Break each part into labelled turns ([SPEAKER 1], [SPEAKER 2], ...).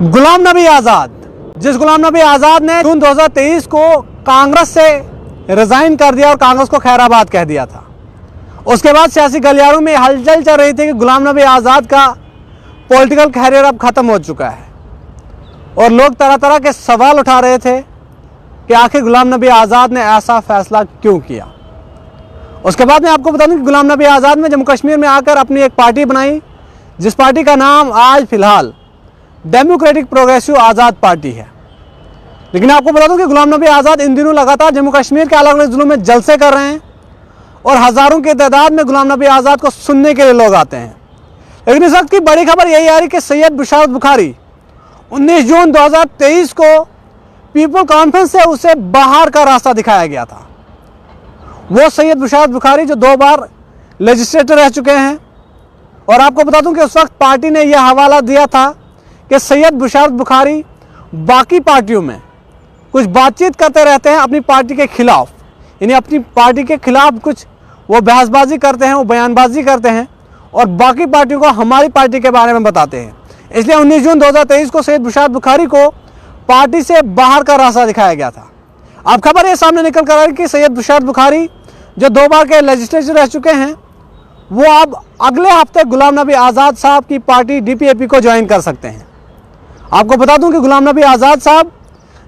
[SPEAKER 1] गुलाम नबी आज़ाद, जिस गुलाम नबी आज़ाद ने जून 2023 को कांग्रेस से रिजाइन कर दिया और कांग्रेस को खैराबाद कह दिया था, उसके बाद सियासी गलियारों में हलचल चल रही थी कि गुलाम नबी आज़ाद का पॉलिटिकल कैरियर अब ख़त्म हो चुका है और लोग तरह तरह के सवाल उठा रहे थे कि आखिर गुलाम नबी आज़ाद ने ऐसा फैसला क्यों किया। उसके बाद मैं आपको बता दूं कि गुलाम नबी आज़ाद ने जम्मू कश्मीर में आकर अपनी एक पार्टी बनाई, जिस पार्टी का नाम आज फिलहाल डेमोक्रेटिक प्रोग्रेसिव आज़ाद पार्टी है। लेकिन आपको बता दूं कि गुलाम नबी आज़ाद इन दिनों लगातार जम्मू कश्मीर के अलग अलग जिलों में जलसे कर रहे हैं और हज़ारों की तादाद में गुलाम नबी आज़ाद को सुनने के लिए लोग आते हैं। लेकिन इस वक्त की बड़ी खबर यही आ रही कि सैयद बुशारत बुखारी 19 जून 2023 को पीपल कॉन्फ्रेंस से उसे बाहर का रास्ता दिखाया गया था। वो सैयद बुशारत बुखारी जो 2 बार लेजिस्लेटर रह चुके हैं, और आपको बता दूं कि उस वक्त पार्टी ने यह हवाला दिया था कि सैयद बुशारत बुखारी बाकी पार्टियों में कुछ बातचीत करते रहते हैं अपनी पार्टी के खिलाफ, यानी अपनी पार्टी के खिलाफ कुछ वो बहसबाजी करते हैं, वो बयानबाजी करते हैं और बाकी पार्टियों को हमारी पार्टी के बारे में बताते हैं। इसलिए 19 जून 2023 को सैयद बुशारत बुखारी को पार्टी से बाहर का रास्ता दिखाया गया था। अब खबर ये सामने निकल कर आ रही कि सैयद बुशारत बुखारी जो 2 बार के लेजिस्लेटर रह चुके हैं, वो अब अगले हफ्ते गुलाम नबी आज़ाद साहब की पार्टी DPAP को ज्वाइन कर सकते हैं। आपको बता दूं कि गुलाम नबी आज़ाद साहब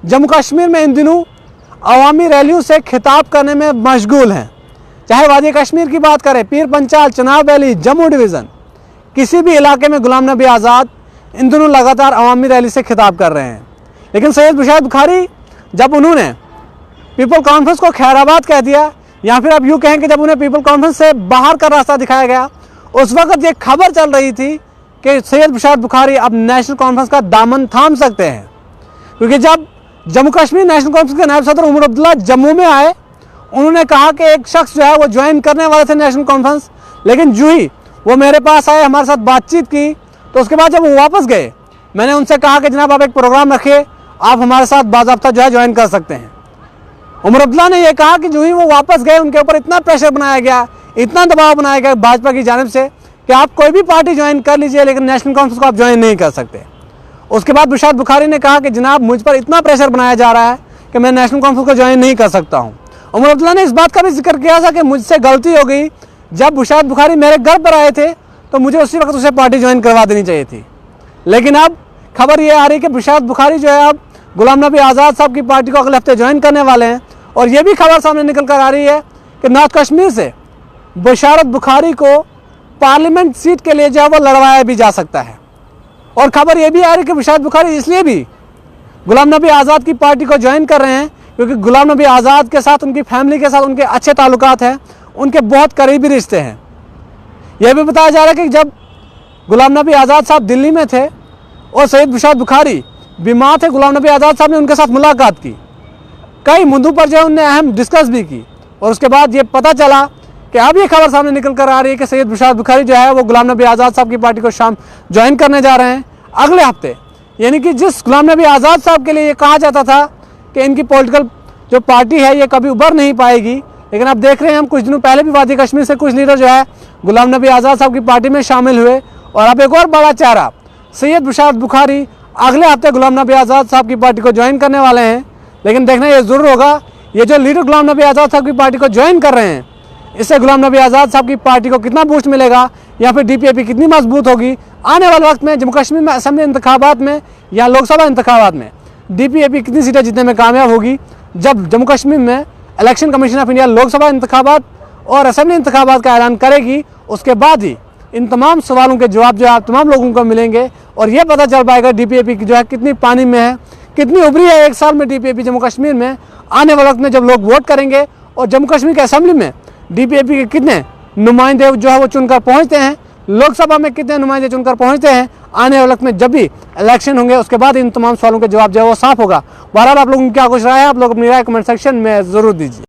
[SPEAKER 1] जम्मू कश्मीर में इन दिनों अवामी रैलियों से खिताब करने में मशगूल हैं। चाहे वादी कश्मीर की बात करें, पीर पंचाल, चनाब वैली, जम्मू डिवीज़न, किसी भी इलाके में गुलाम नबी आज़ाद इन दिनों लगातार अवामी रैली से खिताब कर रहे हैं। लेकिन सैयद बुशारत बुखारी जब उन्होंने पीपल कॉन्फ्रेंस को खैराबाद कह दिया, या फिर आप यूँ कहें कि जब उन्हें पीपल कॉन्फ्रेंस से बाहर का रास्ता दिखाया गया, उस वक्त ये खबर चल रही थी कि सैयद बुशारत बुखारी अब नेशनल कॉन्फ्रेंस का दामन थाम सकते हैं। क्योंकि जब जम्मू कश्मीर नेशनल कॉन्फ्रेंस के नायब सदर उमर अब्दुल्ला जम्मू में आए, उन्होंने कहा कि एक शख्स जो है वो ज्वाइन करने वाले थे नेशनल कॉन्फ्रेंस, लेकिन जो ही वो मेरे पास आए, हमारे साथ बातचीत की, तो उसके बाद जब वो वापस गए, मैंने उनसे कहा कि जनाब आप एक प्रोग्राम रखिए, आप हमारे साथ बाज़ाब्ता जो है ज्वाइन कर सकते हैं। उमर अब्दुल्ला ने यह कहा कि जो ही वो वापस गए, उनके ऊपर इतना प्रेशर बनाया गया, इतना दबाव बनाया गया भाजपा की जानिब से कि आप कोई भी पार्टी ज्वाइन कर लीजिए, लेकिन नेशनल कॉन्फ्रेंस को आप ज्वाइन नहीं कर सकते। उसके बाद बुशारत बुखारी ने कहा कि जनाब मुझ पर इतना प्रेशर बनाया जा रहा है कि मैं नेशनल कॉन्फ्रेंस को ज्वाइन नहीं कर सकता हूँ। उमर अब्दुल्ला ने इस बात का भी जिक्र किया था कि मुझसे गलती हो गई, जब बुशारत बुखारी मेरे घर पर आए थे तो मुझे उसी वक्त उसे पार्टी ज्वाइन करवा देनी चाहिए थी। लेकिन अब खबर ये आ रही है कि बुशारत बुखारी जो है अब गुलाम नबी आज़ाद साहब की पार्टी को अगले हफ्ते ज्वाइन करने वाले हैं। और ये भी खबर सामने निकल कर आ रही है कि नॉर्थ कश्मीर से बुशारत बुखारी को पार्लियामेंट सीट के लिए जो है वो लड़वाया भी जा सकता है। और खबर ये भी आ रही है कि बुशारत बुखारी इसलिए भी गुलाम नबी आज़ाद की पार्टी को ज्वाइन कर रहे हैं क्योंकि गुलाम नबी आज़ाद के साथ, उनकी फैमिली के साथ उनके अच्छे ताल्लुकात हैं, उनके बहुत करीबी रिश्ते हैं। यह भी बताया जा रहा है कि जब गुलाम नबी आज़ाद साहब दिल्ली में थे और सैयद बुशारत बुखारी बीमार थे, गुलाम नबी आज़ाद साहब ने उनके साथ मुलाकात की, कई मुद्दों पर जो है उनने अहम डिस्कस भी की। और उसके बाद ये पता चला कि अब ये खबर सामने निकल कर आ रही है कि सैयद बुशारत बुखारी जो है वो गुलाम नबी आज़ाद साहब की पार्टी को शाम ज्वाइन करने जा रहे हैं अगले हफ्ते। यानी कि जिस गुलाम नबी आज़ाद साहब के लिए ये कहा जाता था कि इनकी पॉलिटिकल जो पार्टी है ये कभी उभर नहीं पाएगी, लेकिन अब देख रहे हैं हम कुछ दिनों पहले भी वादी कश्मीर से कुछ लीडर जो है गुलाम नबी आज़ाद साहब की पार्टी में शामिल हुए। और अब एक और बड़ा चेहरा सैयद बुशारत बुखारी अगले हफ्ते गुलाम नबी आज़ाद साहब की पार्टी को ज्वाइन करने वाले हैं। लेकिन देखना ये ज़रूर होगा, ये जो लीडर गुलाम नबी आज़ाद साहब की पार्टी को ज्वाइन कर रहे हैं, इससे गुलाम नबी आज़ाद साहब की पार्टी को कितना बूस्ट मिलेगा या फिर DPAP कितनी मजबूत होगी आने वाले वक्त में। जम्मू कश्मीर में असेंबली इंतखाबात में या लोकसभा इंतखाबात में DPAP कितनी सीटें जीतने में कामयाब होगी, जब जम्मू कश्मीर में election commission of India Lok Sabha इंतखाबात और असेंबली इंतखाबात का ऐलान करेगी, उसके बाद ही इन तमाम सवालों के जवाब जो है तमाम लोगों को मिलेंगे और ये पता चल पाएगा DPAP की जो है कितनी पानी में है, कितनी उभरी है 1 साल में DPAP जम्मू कश्मीर में। आने वाले वक्त में जब लोग वोट करेंगे और जम्मू कश्मीर की असेंबली में DPAP के कितने नुमाइंदे जो है वो चुनकर पहुंचते हैं, लोकसभा में कितने नुमाइंदे चुनकर पहुंचते हैं, आने वाले वक्त में जब भी इलेक्शन होंगे उसके बाद इन तमाम सवालों के जवाब जो है वो साफ होगा। बहरहाल आप लोगों की क्या कुछ राय है, आप लोग अपनी राय कमेंट सेक्शन में ज़रूर दीजिए।